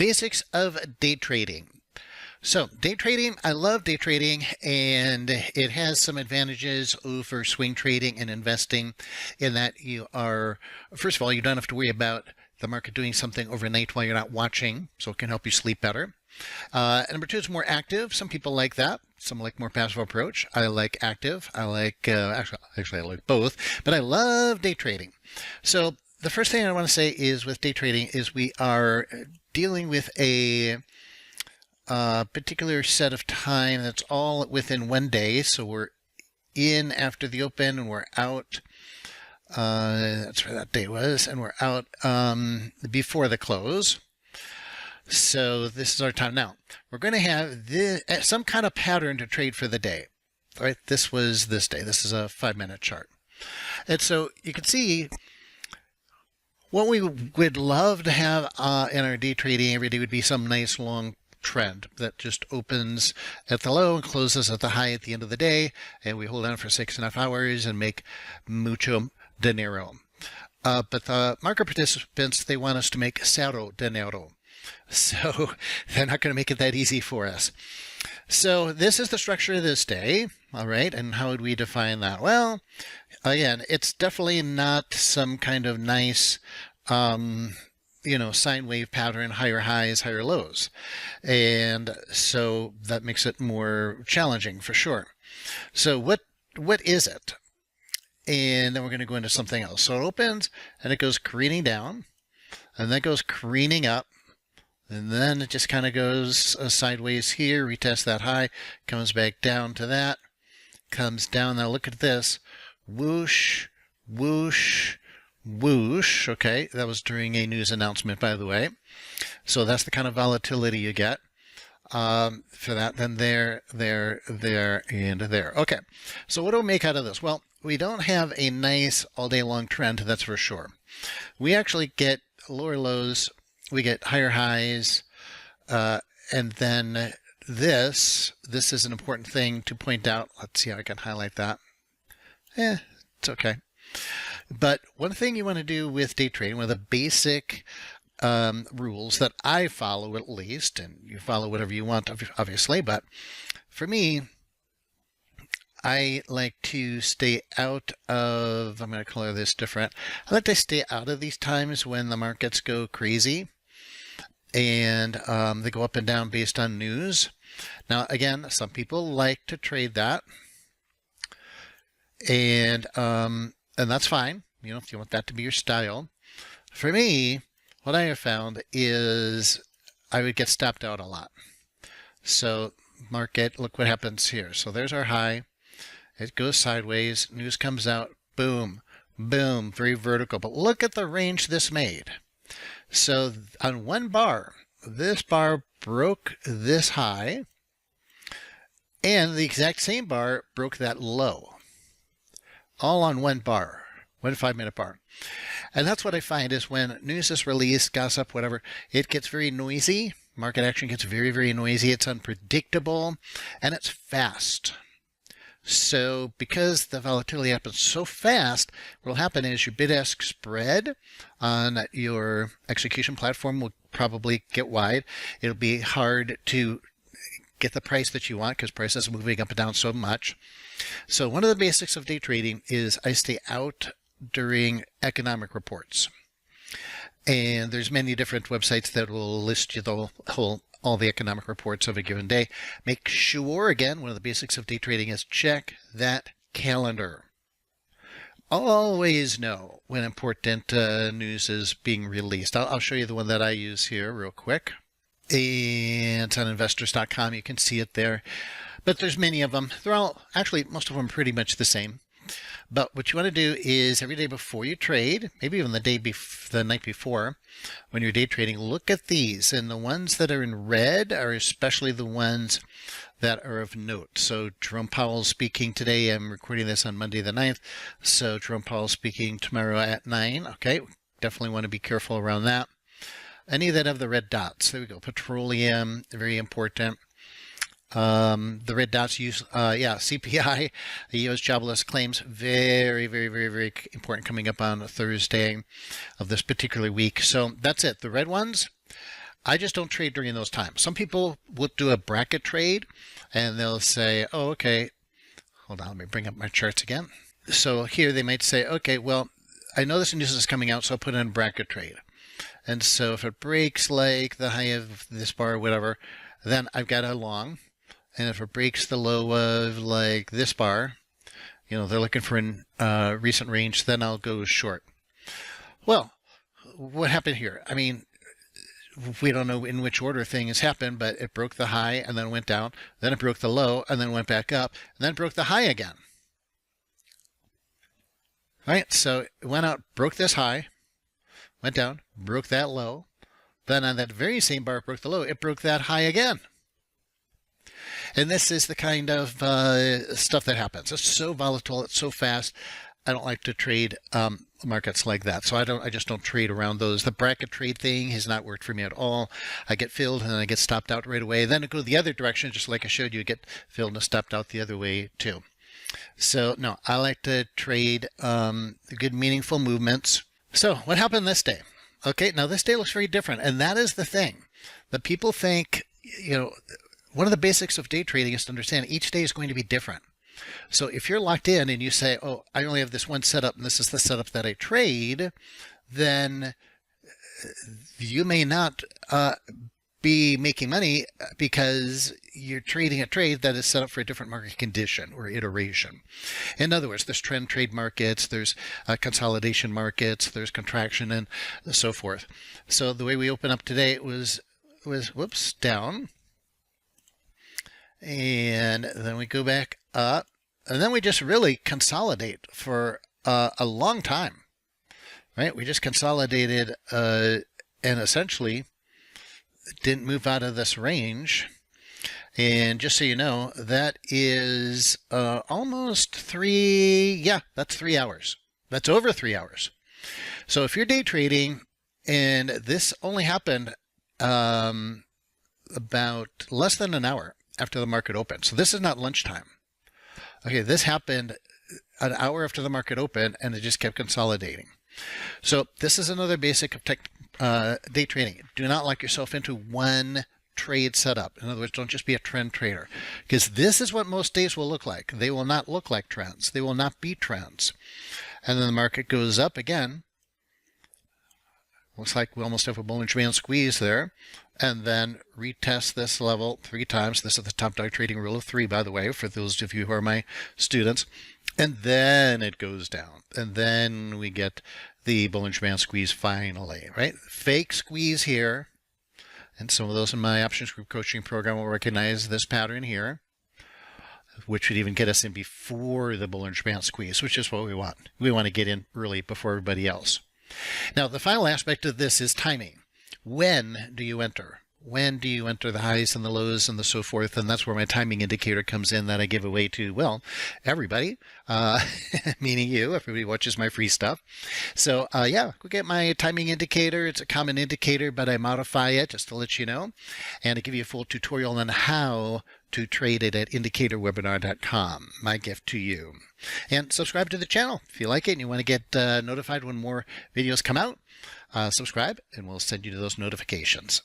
Basics of day trading. So day trading, I love day trading, and it has some advantages over swing trading and investing in that you are, first of all, you don't have to worry about the market doing something overnight while you're not watching, so it can help you sleep better. And number two, it's more active. Some people like that. Some like more passive approach. I like active. I like, actually I like both, but I love day trading. So the first thing I want to say is with day trading is we are dealing with a particular set of time that's all within 1 day. So we're in after the open and we're out. That's where that day was, and we're out before the close. So this is our time now. We're going to have this, some kind of pattern to trade for the day. All right, this was this day. This is a 5-minute chart. And so you can see what we would love to have in our day trading every day would be some nice long trend that just opens at the low and closes at the high at the end of the day, and we hold on for 6.5 hours and make mucho dinero. But the market participants, they want us to make cero dinero. So they're not going to make it that easy for us. So this is the structure of this day. All right. And how would we define that? Well, again, it's definitely not some kind of nice, sine wave pattern, higher highs, higher lows. And so that makes it more challenging for sure. So what is it? And then we're going to go into something else. So it opens and it goes careening down, and then goes careening up. And then it just kind of goes sideways here, retests that high, comes back down to that, comes down. Now look at this. Whoosh, whoosh, whoosh. Okay, that was during a news announcement, by the way. So that's the kind of volatility you get for that. Then there, and there. Okay, so what do we make out of this? Well, we don't have a nice all-day long trend, that's for sure. We actually get lower lows. We get higher highs, and then this is an important thing to point out. Let's see how I can highlight that. It's okay. But one thing you want to do with day trading, one of the basic rules that I follow at least, and you follow whatever you want, obviously, but for me, I like to stay out of, I'm going to color this different. I like to stay out of these times when the markets go crazy and they go up and down based on news. Now, again, some people like to trade that, and that's fine. If you want that to be your style. For me, what I have found is I would get stopped out a lot. So market, look what happens here. So there's our high. It goes sideways. News comes out. Boom, boom, very vertical. But look at the range this made. So on one bar, this bar broke this high, and the exact same bar broke that low. All on one bar, 1 5-minute bar. And that's what I find is when news is released, gossip, whatever, it gets very noisy. Market action gets very, very noisy. It's unpredictable, and it's fast. So because the volatility happens so fast, what will happen is your bid-ask spread on your execution platform will probably get wide. It'll be hard to get the price that you want because prices are moving up and down so much. So one of the basics of day trading is I stay out during economic reports. And there's many different websites that will list you all the economic reports of a given day. Make sure, again, one of the basics of day trading is check that calendar. Always know when important news is being released. I'll show you the one that I use here real quick. And it's on investors.com. You can see it there. But there's many of them. They're all, actually, most of them are pretty much the same. But what you want to do is every day before you trade, maybe even the night before, when you're day trading, look at these. And the ones that are in red are especially the ones that are of note. So Jerome Powell speaking today. I'm recording this on Monday the 9th. So Jerome Powell speaking tomorrow at 9. Okay, definitely want to be careful around that. Any that have the red dots. There we go. Petroleum, very important. The red dots use, CPI, the U.S. jobless claims, very, very, very, very important coming up on Thursday of this particular week. So that's it. The red ones I just don't trade during those times. Some people will do a bracket trade and they'll say, oh, okay, hold on, let me bring up my charts again. So here they might say, okay, well, I know this news is coming out, so I'll put in a bracket trade. And so if it breaks like the high of this bar or whatever, then I've got a long. And if it breaks the low of like this bar, you know, they're looking for a recent range, then I'll go short. Well, what happened here? I mean, we don't know in which order things happened, but it broke the high and then went down. Then it broke the low and then went back up and then broke the high again. Right? So it went out, broke this high, went down, broke that low. Then on that very same bar it broke the low, it broke that high again. And this is the kind of stuff that happens. It's so volatile, it's so fast. I don't like to trade markets like that. So I just don't trade around those. The bracket trade thing has not worked for me at all. I get filled and then I get stopped out right away. Then it goes the other direction, just like I showed you, get filled and stopped out the other way too. So no, I like to trade good, meaningful movements. So what happened this day? Okay, now this day looks very different. And that is the thing that people think, you know, one of the basics of day trading is to understand each day is going to be different. So if you're locked in and you say, oh, I only have this one setup and this is the setup that I trade, then you may not be making money because you're trading a trade that is set up for a different market condition or iteration. In other words, there's trend trade markets, there's consolidation markets, there's contraction and so forth. So the way we open up today was whoops, down. And then we go back up, and then we just really consolidate for a long time, right? We just consolidated and essentially didn't move out of this range. And just so you know, that is almost that's 3 hours. That's over 3 hours. So if you're day trading, and this only happened about less than an hour after the market opened. So this is not lunchtime. Okay, this happened an hour after the market opened and it just kept consolidating. So this is another basic of day trading. Do not lock yourself into one trade setup. In other words, don't just be a trend trader, because this is what most days will look like. They will not look like trends. They will not be trends. And then the market goes up again. Looks like we almost have a Bollinger Band squeeze there. And then retest this level 3 times. This is the top dog trading rule of 3, by the way, for those of you who are my students. And then it goes down. And then we get the Bollinger Band squeeze finally, right? Fake squeeze here. And some of those in my options group coaching program will recognize this pattern here, which would even get us in before the Bollinger Band squeeze, which is what we want. We want to get in early before everybody else. Now, the final aspect of this is timing. When do you enter? When do you enter the highs and the lows and the so forth? And that's where my timing indicator comes in that I give away to, well, everybody, meaning you. Everybody watches my free stuff. So, yeah, go get my timing indicator. It's a common indicator, but I modify it just to let you know. And I give you a full tutorial on how to trade it at indicatorwebinar.com. My gift to you. And subscribe to the channel if you like it and you want to get notified when more videos come out. Subscribe and we'll send you to those notifications.